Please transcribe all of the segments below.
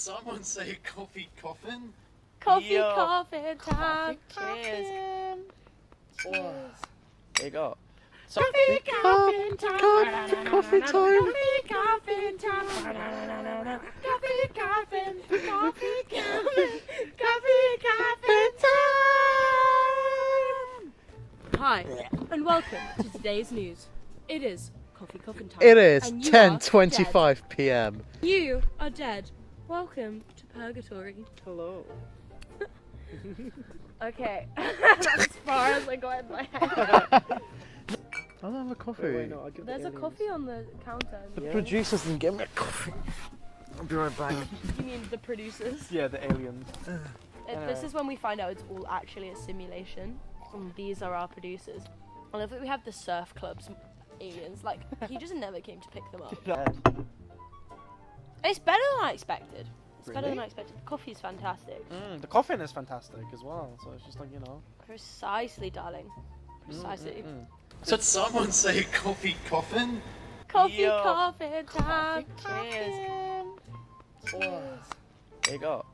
Someone say coffin? Coffin time. Cheers. Cheers. There you go. So, Coffin time. coffee time. Coffin time. Coffin time. Hi, and welcome to today's news. It is coffin time. It is and you 10:25 p.m. are You are dead. Welcome to purgatory. Hello. Okay, that's as far as I got in my head. I don't have a coffee. Wait, no, I'll give There's a coffee on the counter. The producers didn't get me a coffee. I'll be right back. You mean the producers? Yeah, the aliens. This is when we find out it's all actually a simulation. And these are our producers. I love that we have the surf club's aliens. Like, he just never came to pick them up. It's better than I expected. It's better than I expected. The coffee's fantastic. The coffin is fantastic as well. So it's just like, you know. Precisely, darling. Precisely. So did someone say coffin? Coffee, Yo. coffin time. Cheers. Cheers. There you go.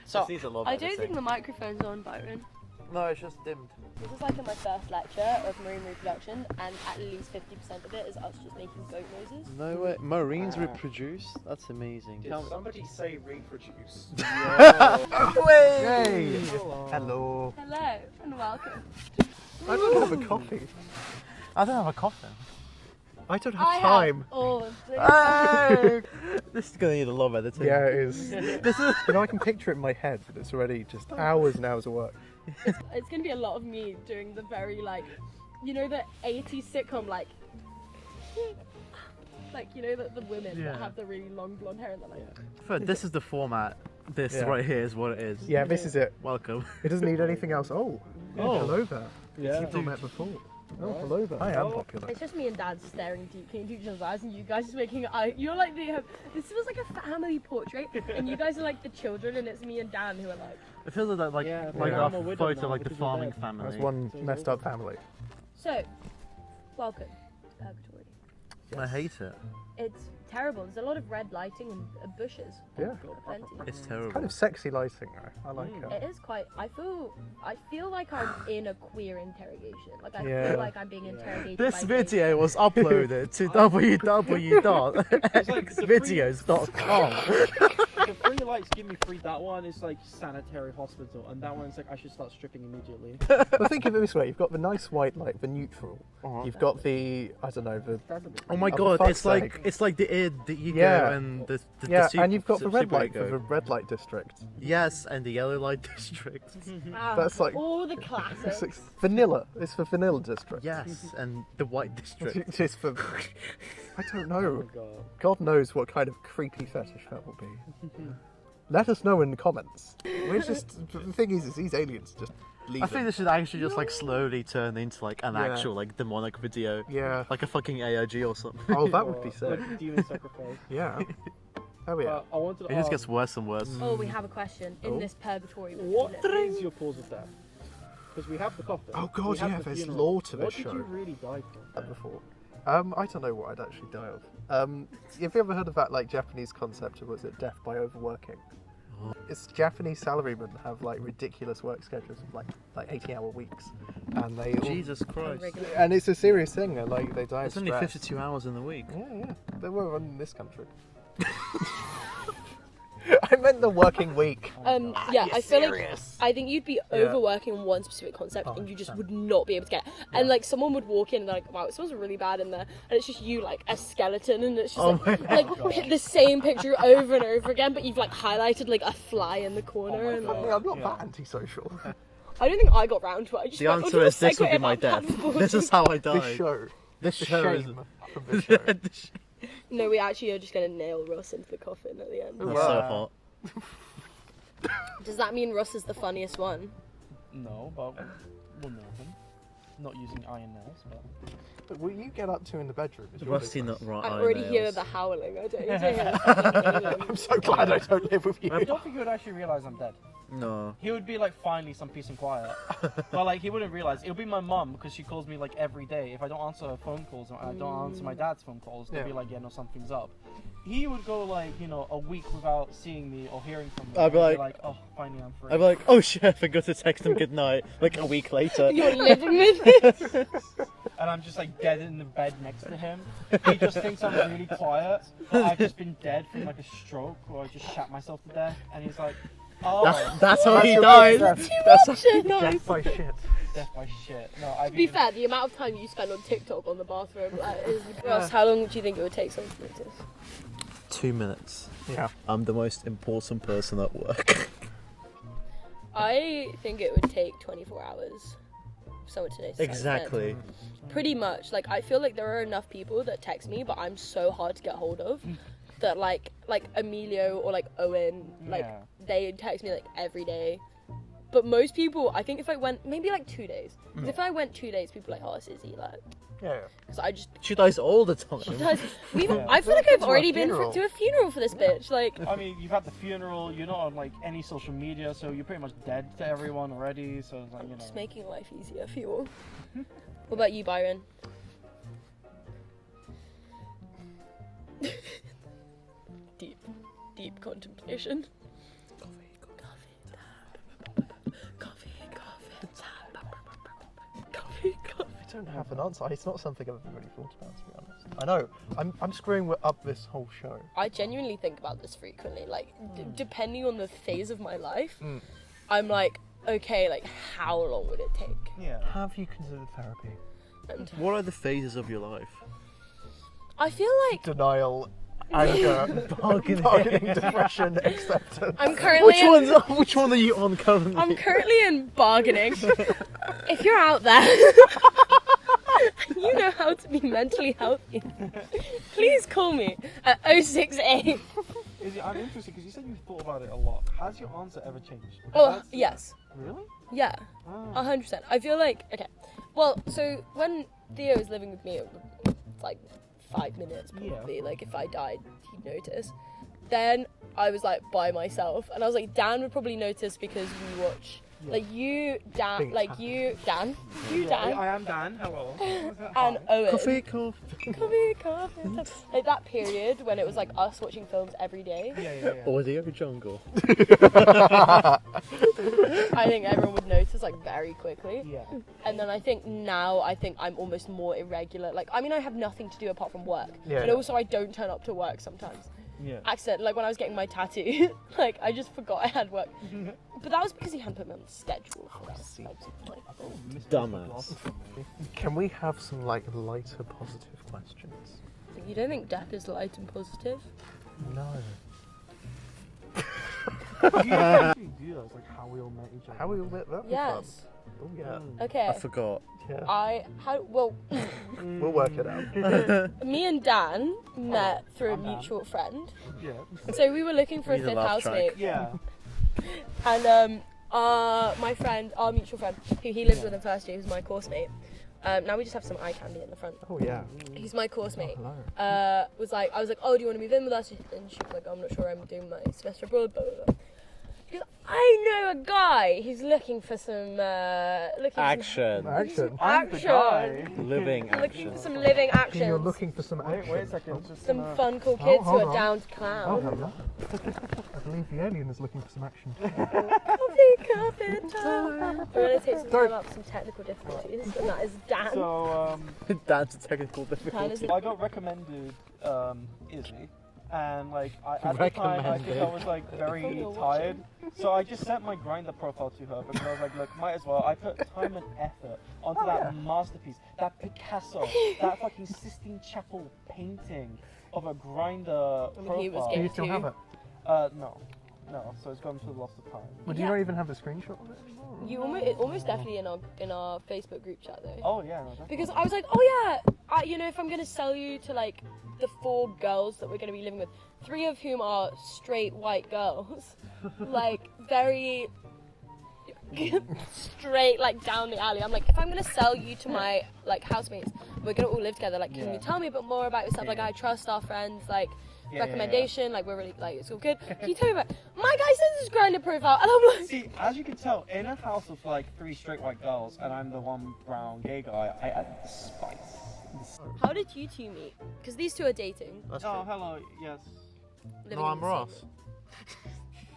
So, I don't think the microphone's on, Byron. no, it's just dimmed. This is like in my first lecture of marine reproduction, and at least 50% of it is us just making goat noises. No way. Marines reproduce? That's amazing. Did somebody say reproduce? Hey! Hello. Hello, and welcome. I don't have a coffee. I don't have a coffin. I don't have time. All of this. Hey! This is gonna need a lot of editing. Yeah, it is. You know, I can picture it in my head, but it's already just hours and hours of work. It's gonna be a lot of me doing the very, like, you know, the 80s sitcom, like, you know, the women that have the really long blonde hair and they're like, But this is the format. This Yeah. right here is what it is. Yeah, this is it. Welcome. It doesn't need anything else. Oh, hello there. Yeah. You've not met before. Oh, hello there. I am popular. it's just me and Dad staring deeply into each other's eyes, and you guys just making eye. You're like this feels like a family portrait, and you guys are like the children, and it's me and Dan who are like. It feels like Yeah, like yeah. our I'm a widow photo, now like the because you're farming dead. family. That's one messed up family. So, welcome to purgatory. I hate it. It's terrible. There's a lot of red lighting and bushes. Yeah. Plenty. It's terrible. Kind of sexy lighting, though. I like it. It is quite. I feel like I'm in a queer interrogation. Like I Yeah. feel like I'm being interrogated. This by video was uploaded to www.xvideos.com. The free lights give me free. That one is like sanitary hospital, and that one's like I should start stripping immediately. But think of it this way: you've got the nice white light, the neutral. You've got the That's a bit. Oh my for god, fuck's it's like sake. it's like the id, the ego, Yeah. and the and you've got the red super light ego. for the red light district. Yes, and the yellow light district. That's like- all the classics. It's vanilla. It's for vanilla district. Yes, and the white district. It's for. I don't know. God. God knows what kind of creepy fetish that will be. Let us know in the comments. We're just the thing is these aliens just leave. I think this should actually just like slowly turn into like an Yeah. actual like demonic video, Yeah. like a fucking AIG or something. Oh, that would be sick. Like demon sacrifice. Yeah. Oh yeah. I wanted to It just ask, gets worse and worse. Oh, we have a question in Oh. this purgatory. what is your cause of death? Because we have the coffin. Oh, God, we have yeah, the there's funeral. lore to this What show. did you really die from? Before. I don't know what I'd actually die of. Have you ever heard of that like Japanese concept of was it death by overworking? It's Japanese salarymen have like ridiculous work schedules of like 80-hour weeks, and they all, Jesus Christ. and it's a serious thing. Like they die. It's of only stress. 52 hours in the week. Yeah. They were in this country. I meant the working week. Yeah, I feel like I think you'd be Yeah. overworking on one specific concept and you just would not be able to get it. And like someone would walk in and they're like, wow, it smells really bad in there, and it's just you like a skeleton, and it's just the same picture over and over again, but you've like highlighted like a fly in the corner. And like, I'm not that antisocial. I don't think I got round to it. I just The went, answer "Oh, is this segue will be my about death. that This is how I This die. show. This The show is. shame from this show. No, we actually are just gonna nail Russ into the coffin at the end. That's so hot. Does that mean Russ is the funniest one? No, but we'll know him. Not using iron nails, but What you get up to in the bedroom is your Rusty business. nut right I eye already hear nails. the howling. I don't need to hear the fucking alien. I'm so glad I don't live with you. I don't think he would actually realise I'm dead. No. He would be like, finally, some peace and quiet. But like, he wouldn't realise. It'll be my mum, because she calls me like every day. If I don't answer her phone calls, or I don't answer my dad's phone calls, they'll be like, yeah, no, something's up. He would go like, you know, a week without seeing me or hearing from me. I'd be and like, oh, finally I'm free. I'd be like, oh shit, I forgot to text him goodnight. Like a week later. You're living with it. And I'm just like dead in the bed next to him. He just thinks I'm really quiet, but I've just been dead from like a stroke, or I just shat myself to death. And he's like, oh, That's how he your died. business. That's how he died. Death by shit. death by shit. No, I've To be even- fair, the amount of time you spend on TikTok on the bathroom is gross. How long would you think it would take someone to notice? 2 minutes. Yeah. I'm the most important person at work. I think it would take 24 hours for someone to notice. Exactly. Pretty much. Like, I feel like there are enough people that text me, but I'm so hard to get hold of that, like Emilio or like Owen, like Yeah. they text me like every day. But most people, I think if I went maybe like 2 days, 'cause if I went 2 days, people are like, oh, it's Izzy, like, Yeah. because I just. She dies all the time. I feel like I've To a already been funeral. to a funeral for this bitch. Like, I mean, you've had the funeral, you're not on like any social media, so you're pretty much dead to everyone already, so it's like, you know. just making life easier for you all. What about you, Byron? Deep contemplation. Coffee. I don't have an answer. It's not something I've ever really thought about, to be honest. I know. I'm screwing up this whole show. I genuinely think about this frequently. Like, depending on the phase of my life, Mm. I'm like, okay, like, how long would it take? Yeah. Have you considered therapy? And What are the phases of your life? I feel like Denial, anger, bargaining, depression, acceptance. I'm currently. Which one are you on currently? I'm currently in bargaining. If you're out there, you know how to be mentally healthy. Please call me at 068. Izzy, I'm interested because you said you thought about it a lot. Has your answer ever changed? Because Oh, that's- yes. Really? Yeah, Ah. 100%. I feel like, okay. Well, so when Theo was living with me, it was like 5 minutes probably. Yeah. Like, if I died, he'd notice. Then I was like by myself, and I was like, Dan would probably notice because we watch. Like you, Dan, Being like happy. you, Dan, you, Yeah, Dan, I am Dan. Hello. and Owen. Coffee. Coffee. Like that period when it was like us watching films every day. Yeah. Audio jungle. I think everyone would notice like very quickly. Yeah. And then I think now I'm almost more irregular. Like, I mean, I have nothing to do apart from work. Yeah. And also I don't turn up to work sometimes. Yeah. Accident, like when I was getting my tattoo, like I just forgot I had work. But that was because he hadn't put me on the schedule for that. see. I was like, Dumbass. Can we have some like lighter, positive questions? you don't think death is light and positive? No. You actually do that, like how we all met each other. How we all met that? Yes. Oh yeah. Okay. I forgot. Yeah. Well, We'll work it out. me and Dan met through a I'm Dan. mutual friend. Yeah. So we were looking for a Need a fifth laugh track. housemate. Yeah. And my friend, our mutual friend, who he lived with in first year, who's my course mate. Now we just have some eye candy in the front. Oh yeah. He's my course mate. Hello. I was like, oh, do you want to move in with us? And she was like, I'm not sure, I'm doing my semester abroad, blah, blah, blah. Because I know a guy who's looking for some, Action. Action. I'm the guy. Living Looking action. for some living You're actions. looking for some Wait action. a second. Just Some gonna- fun, cool kids who hold are on. down to Oh, clown. hello. I believe the alien is looking for some action. Coffee time. We're going to take some time out for some technical difficulties, and that is Dan. So That's a technical Dan difficulty. is I got recommended Izzy, and like at the time I think I was like very You're tired, so I just sent my Grindr profile to her because I was like, look, might as well. I put time and effort onto that masterpiece, that Picasso, that fucking Sistine Chapel painting of a Grindr I mean, he was profile. Do you gay still too. have it? No, so it's gone to the lost of time. Well, do you Yeah. not even have the screenshot of it anymore? You almost definitely in our Facebook group chat though. Oh yeah, no, definitely. Because I was like, oh yeah, you know, if I'm gonna sell you to like the 4 girls that we're gonna be living with, 3 of whom are straight white girls, like very straight like down the alley. I'm like, if I'm gonna sell you to my like housemates, we're gonna all live together. Like, can you tell me a bit more about yourself? Like, I trust our friends. Like, recommendation. Like, we're really like, it's all good. Can you tell me about? My guy sends his Grindr profile, and I'm like, See, as you can tell, in a house of like 3 straight white girls, and I'm the one brown gay guy, I add the spice. how did you two meet? Because these two are dating. That's Oh, hello. Yes, Living No, in I'm the Ross. same-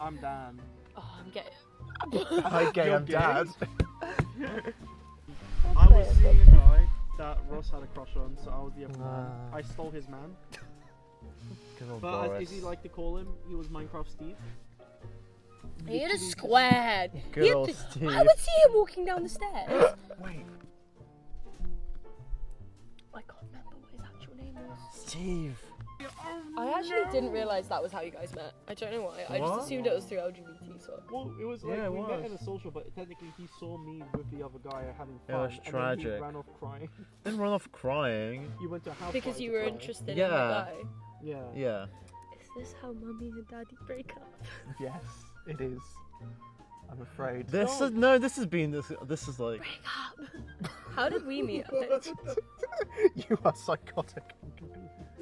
I'm Dan. Oh, I'm getting. Hi, gay, You're I'm gay? dad. I was seeing a guy that Ross had a crush on, so I was the other man. I stole his man. Good old But as Boris. Izzy liked to call him, he was Minecraft Steve. He had a squared. Good He had old to- Steve. I would see him walking down the stairs. Wait. I can't remember what his actual name was. Steve. I actually didn't realise that was how you guys met. I don't know why. I just What? assumed it was through LGBT. So. Well, it was like Yeah, it we met was. in a social, but technically he saw me with the other guy having It fun. was And then he tragic. ran off crying. Didn't run off crying. You went to a house Because party you to were cry. interested in Yeah. the guy. Yeah. Yeah. Is this how mummy and daddy break up? Yes, it is. I'm afraid. This is no. This has been this. This is like. Break up. How did we meet? You are psychotic.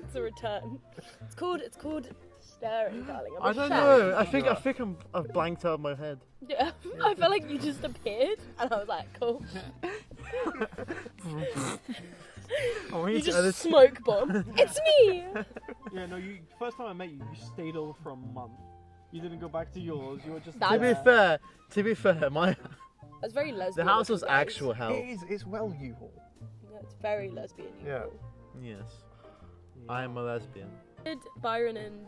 It's a return. It's called staring, darling. I'm I a don't shadow. know. I think I've blanked out of my head. Yeah. I felt like you just appeared, and I was like, cool. You just smoke bomb. It's me. Yeah, no, you first time I met you, you stayed over for a month. You didn't go back to yours. You were just That's- To be fair, my That's very the lesbian. house was of you guys. actual hell. It is. It's well U-Haul. Yeah, it's very lesbian. Yeah. Yes, I am a lesbian. Did Byron and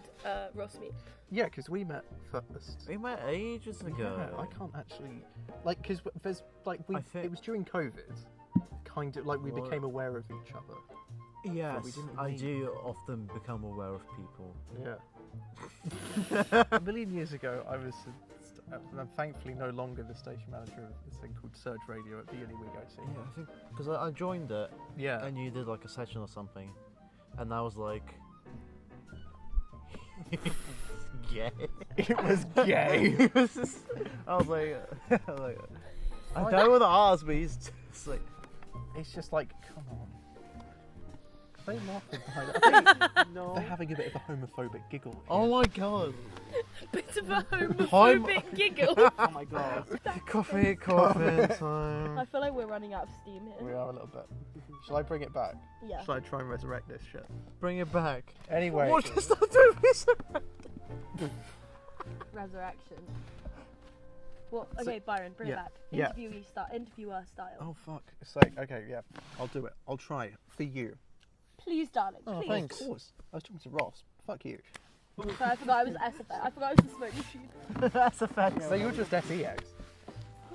Ross meet? Yeah, because we met first. We met ages ago. Yeah, I can't actually, like, because there's like I think- it was during COVID, kind of like we What? became aware of each other. Yes, we didn't I meet. do often become aware of people. Yeah. A million years ago, I was, I'm thankfully no longer the station manager of this thing called Surge Radio at the uni we go to. Yeah, I think because I joined it Yeah. and you did like a session or something, and I was like, gay. It was gay. It was just, I was like, I don't want to ask, but he's just like, It's just like, come on. Are they laughing behind it? I think no. they're having a bit of a homophobic giggle. Here. oh my god, Bit of a homophobic giggle. Oh my god. coffee I time. feel like we're running out of steam We here. are a little bit. Shall I bring it back? Yeah. Shall I try and resurrect this shit? Bring it back. Anyway. What is that doing? Resurrection. Well, okay, Byron, bring yeah, it back. yeah. Interviewer style. Oh fuck. It's like, okay, yeah. I'll do it. I'll try for you. Please, darling. Oh, Please. thanks. Of course. I was talking to Ross. Fuck you. Sorry, I forgot I was SFA. I forgot I was the smoke machine. That's a fact. So you're just SEX.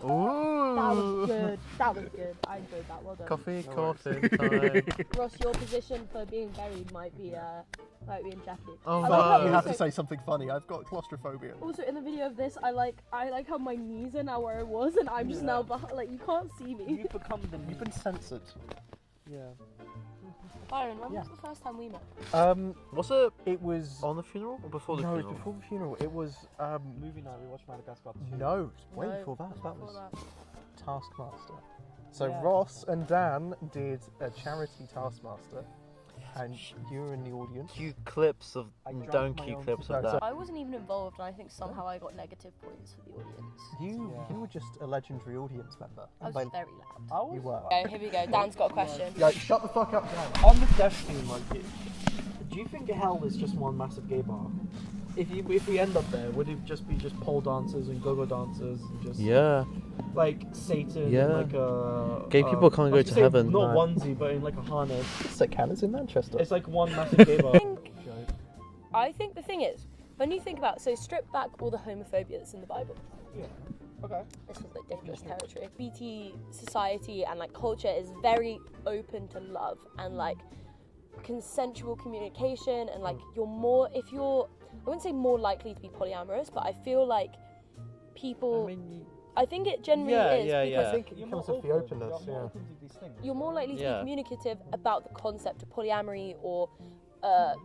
That was Ooh. good. That was good. I enjoyed that. Well done. Coffee, No coffee time. Ross, your position for being buried might be in jeopardy. Oh, I like no. how You have to also- say something funny. I've got claustrophobia. Also, in the video of this, I like how my knees are now where I was, and I'm just now behind. Like, you can't see me. You've become the. You've been censored. Yeah. Byron, when Yeah. was the first time we met? Was it It was on the funeral or before the no, it was funeral? before the funeral. It was Movie night. We watched Madagascar 2. no, it was way No, before that. That before was that. Taskmaster. So Yeah. Ross and Dan did a charity Taskmaster, and you were in the audience. Few clips of I drank donkey my own clips No, of so- that. I wasn't even involved, and I think somehow I got negative points for the audience. You were just a legendary audience member. I was And very loud. I was. you were. Okay, here we go. Dan's got a question. Yeah, shut the fuck up, Dan. On the death theme, like, do you think hell is just one massive gay bar? If we end up there, would it just be pole dancers and go-go dancers and just Yeah. like Satan? Yeah. And like a Gay people can't I go was to gonna say heaven. Not No. onesie, but in like a harness. St. Cannon's in Manchester. It's like one massive gay bar. I think the thing is, when you think about, so strip back all the homophobia that's in the Bible. Yeah. Okay. This is like dangerous territory. BT society and like culture is very open to love and like consensual communication, and like you're more, if you're, I wouldn't say more likely to be polyamorous, but I feel like people, I think it generally Yeah, is yeah, because I think it You're comes more with the open. openness. You're more Yeah. open to these things. you're more likely to Yeah. be communicative about the concept of polyamory or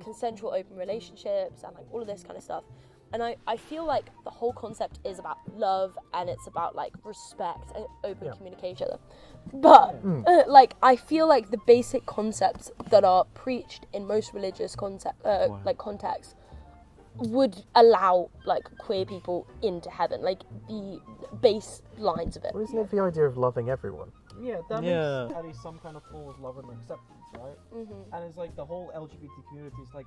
consensual open relationships and like all of this kind of stuff. And I feel like the whole concept is about love, and it's about like respect and open communication. But like I feel like the basic concepts that are preached in most religious like contexts would allow like queer people into heaven, like the baselines of it. Well, isn't it the idea of loving everyone? Yeah, that makes at least some kind of form of love and acceptance, right? And it's like the whole LGBT community is like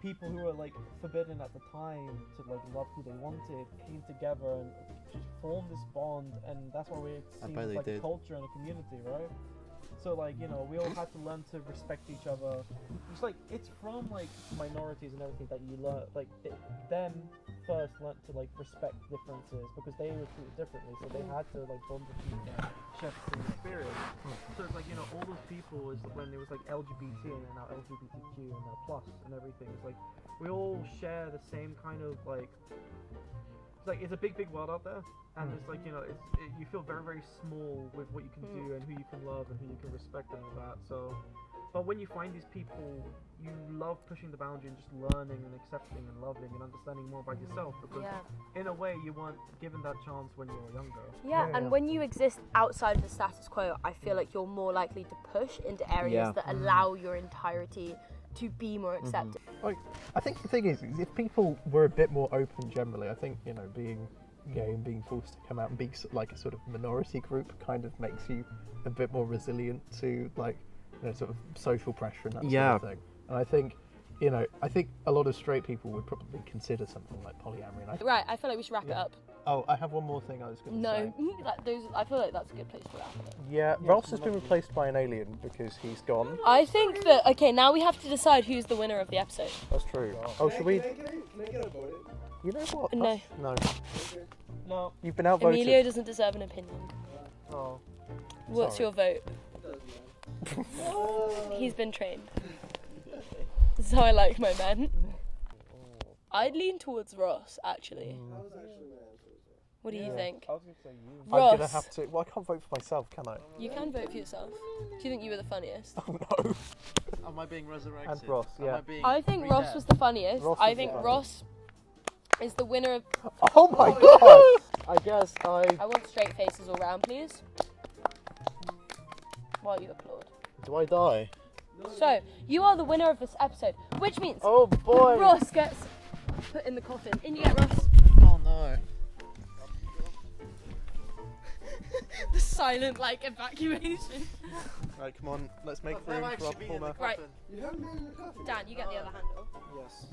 people who were like forbidden at the time to like love who they wanted came together and just formed this bond, and that's why it seems like a culture and a community, right? So like, you know, we all had to learn to respect each other. It's like it's from like minorities and everything that you learn, like them first learned to like respect differences because they were treated differently, so they had to like bond with people and share the same experience. So it's like, you know, all those people is when it was like LGBT and now LGBTQ and now plus and everything. It's like we all share the same kind of like. It's like it's a big world out there, and it's like, you know, you feel very, very small with what you can do and who you can love and who you can respect and all that. So, but when you find these people, you love pushing the boundary and just learning and accepting and loving and understanding more about yourself, because in a way you weren't given that chance when you were younger. And when you exist outside of the status quo, I feel like you're more likely to push into areas that allow your entirety to be more accepted. Like, I think the thing is if people were a bit more open generally, I think, you know, being gay and being forced to come out and be like a sort of minority group kind of makes you a bit more resilient to like, you know, sort of social pressure and that sort of thing. And I think, you know, a lot of straight people would probably consider something like polyamory. And Right, I feel like we should wrap it up. Oh, I have one more thing I was going to say. No, I feel like that's a good place to wrap it. Yeah, Ross has been replaced by an alien because he's gone. I think that, okay, now we have to decide who's the winner of the episode. That's true. Oh, should we? Can I get a vote? You know what? No. No. No. You've been outvoted. Emilio doesn't deserve an opinion. Oh. What's Sorry. your vote? He's been trained. That's how I like my men. I'd lean towards Ross, actually. What do you think? I was going to say you. I'm Ross, gonna have to. Well, I can't vote for myself, can I? you can vote for yourself. Do you think you were the funniest? Oh no. Am I being resurrected? And Ross, Am yeah. I being I think Ross was the funniest. Ross I was think the Ross is the winner of... Oh my god! I guess I want straight faces all round, please. While you applaud. Do I die? So, you are the winner of this episode, which means Oh boy! Ross gets put in the coffin. In you get, Ross. Oh no. The silent, like, evacuation. Right, come on, let's make room for our performer. Right, You haven't been in the coffin. Dan, you get the other handle. Yes.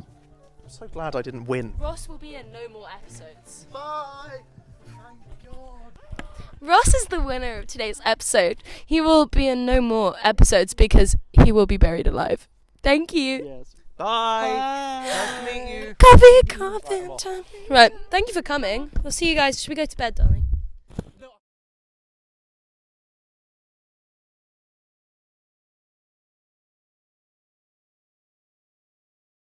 I'm so glad I didn't win. Ross will be in no more episodes. Bye. Thank God. Ross is the winner of today's episode. He will be in no more episodes because he will be buried alive. Thank you. Yes. Bye. Nice to meet you. Coffee time. Right, thank you for coming. We'll see you guys. Should we go to bed, darling?